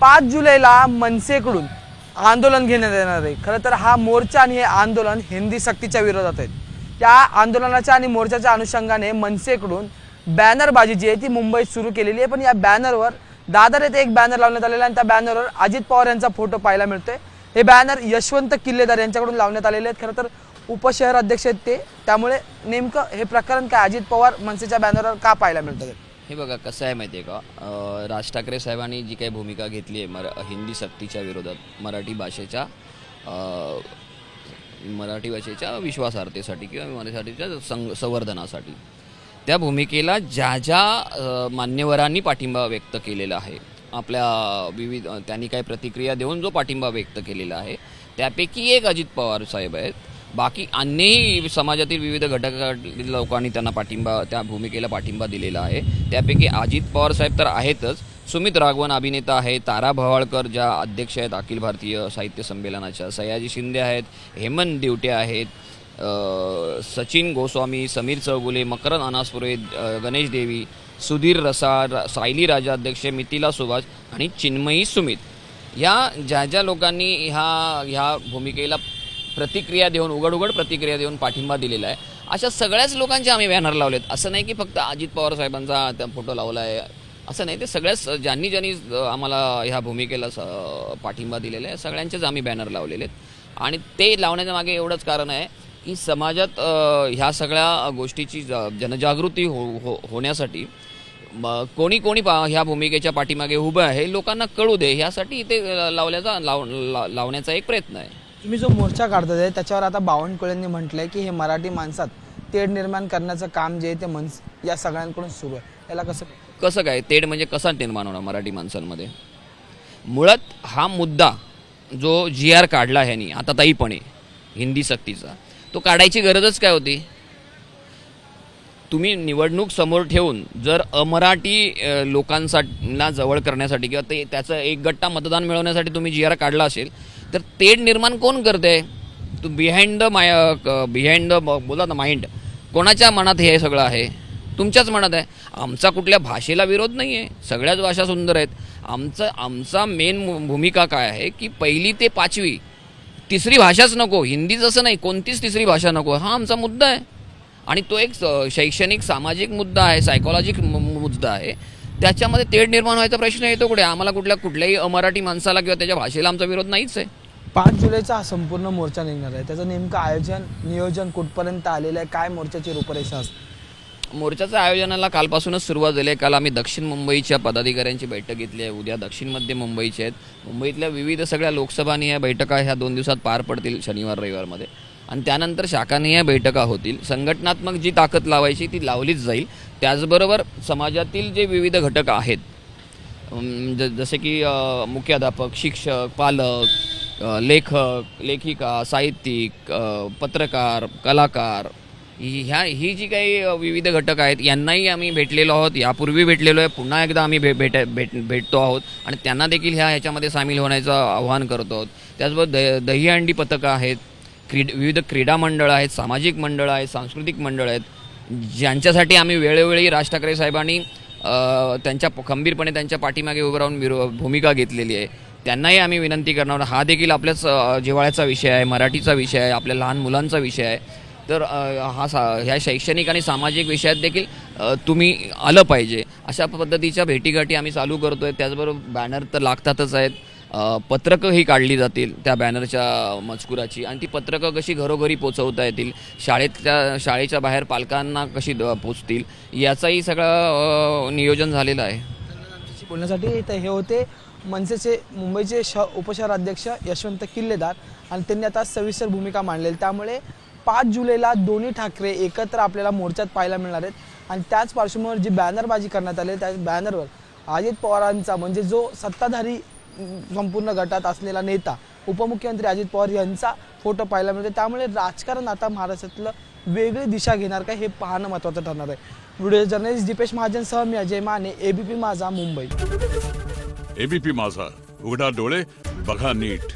5 जुलैला मनसेकडून आंदोलन घेण्यात येणार आहे। खरं तर हा मोर्चा आणि हे आंदोलन हिंदी सक्तीच्या विरोधात आहे। त्या आंदोलनाच्या आणि मोर्चाच्या अनुषंगाने मनसेकडून बॅनरबाजी जी आहे ती मुंबईत सुरू केलेली आहे। पण या बॅनरवर दादर येथे एक बॅनर लावण्यात आलेला आहे आणि त्या बॅनरवर अजित पवार यांचा फोटो पाहायला मिळतोय। हे बॅनर यशवंत किल्लेदार यांच्याकडून लावण्यात आलेले आहेत। खरं तर उपशहर अध्यक्ष आहेत ते, त्यामुळे नेमकं हे प्रकरण काय, अजित पवार मनसेच्या बॅनरवर का पाहायला मिळतं? हे बघा कसं आहे माहिती आहे का, राज ठाकरे साहेबांनी जी काही भूमिका घेतली आहे हिंदी सक्तीच्या विरोधात मराठी भाषेच्या विश्वासार्हतेसाठी किंवा मराठीच्या संवर्धनासाठी, त्या भूमिकेला ज्या ज्या मान्यवरांनी पाठिंबा व्यक्त केलेला आहे, आपल्या विविध त्यांनी काही प्रतिक्रिया देऊन जो पाठिंबा व्यक्त केलेला आहे त्यापैकी एक अजित पवार साहेब आहेत। बाकी अन्यही समाजातील विविध घटकातील लोकांनी त्यांना त्या भूमिकेला पाठिंबा दिलेला आहे। त्यापैकी अजित पवार साहेब तर आहेतच, सुमित राघवन अभिनेता आहेत, तारा भवाळकर ज्या अध्यक्ष आहेत अखिल भारतीय साहित्य संमेलनाच्या, सयाजी शिंदे आहेत, हेमंत दिवटे आहेत, सचिन गोस्वामी, समीर चौगुले, मकरंद अनासपुरे, गणेश देवी, सुधीर रसाळ, सायली राजा अध्यक्ष, मिथिला सुभाष आणि चिन्मयी सुमित, या ज्या ज्या लोकांनी ह्या भूमिकेला प्रतिक्रिया देऊन उघड प्रतिक्रिया देऊन पाठिंबा दिलेला आहे, अशा सगळ्याच लोकांचे आम्ही बॅनर लावलेत। असं नाही की फक्त अजित पवार साहेबांचा त्या फोटो लावला आहे असं नाही, ते सगळ्याच ज्यांनी आम्हाला ह्या भूमिकेला पाठिंबा दिलेला आहे सगळ्यांचेच आम्ही बॅनर लावलेले आहेत। आणि ते लावण्याच्या मागे एवढंच कारण आहे की समाजात ह्या सगळ्या गोष्टीची जनजागृती होण्यासाठी कोणी ह्या भूमिकेच्या पाठीमागे उभं आहे लोकांना कळू दे, ह्यासाठी ते लावण्याचा एक प्रयत्न आहे। तुम्ही जो मोर्चा काढताय त्याच्यावर आता बावनकुळेंनी म्हटलंय की हे मराठी माणसात तेढ निर्माण करण्याचं काम जे आहे ते या सगळ्यांकडून सुरू आहे। याला कसं काय तेढ म्हणजे कसा निर्माण होणार मराठी माणसांमध्ये? मुळात हा मुद्दा जो GR काढला ह्यांनी आता ताईपणे हिंदी सक्तीचा, तो काढायची गरजच काय होती? तुम्ही निवडणूक समोर ठेवून जर अमराठी लोकांना जवळ करण्यासाठी किंवा त्याचं एक गट्टा मतदान मिळवण्यासाठी तुम्ही GR काढला असेल तर तेढ निर्माण कोण करते? तू बिहाइंड द बोला ना माइंड, कोणाच्या मनात हे सगळं आहे? तुमच्याच मनात आहे। आमचा कुठल्या भाषेला विरोध नाही आहे, सगळ्याच भाषा सुंदर आहेत। आमचा मेन भूमिका काय आहे की 1ली ते 5वी तिसरी भाषाच नको, हिंदीच असं नाही, कोणतीच तिसरी भाषा नको, हा आमचा मुद्दा आहे। आणि तो एक शैक्षणिक सामाजिक मुद्दा आहे, सायकोलॉजिक मुद्दा आहे। त्याच्यामध्ये तेढ निर्माण व्हायचा प्रश्न येतो कुठे? आम्हाला कुठल्याही अमराठी माणसाला किंवा त्याच्या भाषेला आमचा विरोध नाहीच आहे। 5 जुलैचा हा संपूर्ण मोर्चा निघणार आहे, त्याचं नेमकं आयोजन नियोजन कुठपर्यंत आलेलं आहे? काय मोर्चाची रूपरेषा असते? मोर्चाच्या आयोजनाला कालपासूनच सुरुवात झाली आहे। काल आम्ही दक्षिण मुंबईच्या पदाधिकाऱ्यांची बैठक घेतली आहे, उद्या दक्षिण मध्य मुंबईचे आहेत, मुंबईतल्या विविध सगळ्या लोकसभानिहाय बैठका ह्या 2 दिवसात पार पडतील, शनिवार रविवारमध्ये, आणि त्यानंतर शाखानिहाय बैठका होतील। संघटनात्मक जी ताकद लावायची ती लावलीच जाईल। त्याचबरोबर समाजातील जे विविध घटक आहेत, जसे की मुख्याध्यापक, शिक्षक, पालक, लेखक, लेखिका, साहित्यिक, पत्रकार, कलाकार, ही जी काही विविध घटक आहेत यांनाही आम्ही भेटलेलो आहोत, यापूर्वी भेटलेलो आहे, पुन्हा एकदा आम्ही भेटतो आहोत आणि त्यांना देखील ह्याच्यामध्ये सामील होण्याचं आवाहन करतो आहोत। त्याचबरोबर दहीहंडी पथकं आहेत, विविध क्रीडा मंडळं आहेत, सामाजिक मंडळं आहेत, सांस्कृतिक मंडळं आहेत, ज्यांच्यासाठी आम्ही वेळोवेळी राज ठाकरे साहेबांनी खंबीरपणे त्यांच्या पाठीमागे उभं राहून भूमिका घेतलेली आहे। त्यांनाही आम्ही विनंती करणार, हा देखील आपल्याच जिव्हाळ्याचा विषय आहे, मराठीचा विषय आहे, आपल्या लहान मुलांचा विषय आहे, तर ह्या शैक्षणिक आणि सामाजिक विषयात देखील तुम्ही आलं पाहिजे, अशा पद्धतीच्या भेटीगाठी आम्ही चालू करतो आहे। त्याचबरोबर बॅनर तर लागतातच आहेत, पत्रकंही काढली जातील त्या बॅनरच्या मजकुराची, आणि ती पत्रकं कशी घरोघरी पोचवता येतील, शाळेच्या बाहेर पालकांना कशी पोचतील, याचाही सगळं नियोजन झालेलं आहे। बोलण्यासाठी इथे हे होते मनसेचे मुंबईचे उपशहर अध्यक्ष यशवंत किल्लेदार, आणि त्यांनी आता सविस्तर भूमिका मांडलेली। त्यामुळे 5 जुलैला दोन्ही ठाकरे एकत्र आपल्याला मोर्चात पाहायला मिळणार आहेत। आणि त्याच पार्श्वभूमीवर जी बॅनरबाजी करण्यात आली त्या बॅनरवर अजित पवारांचा, म्हणजे जो सत्ताधारी संपूर्ण गटात असलेला नेता उपमुख्यमंत्री अजित पवार यांचा फोटो पाहायला मिळतो। त्यामुळे राजकारण आता महाराष्ट्रातलं वेगळी दिशा घेणार का हे पाहणं महत्त्वाचं ठरणार आहे। व्हिडिओ जर्नलिस्ट दीपेश महाजनसह मी अजय माने, ABP माझा, मुंबई। ABP माझा, उघडा डोळे बघा नीट।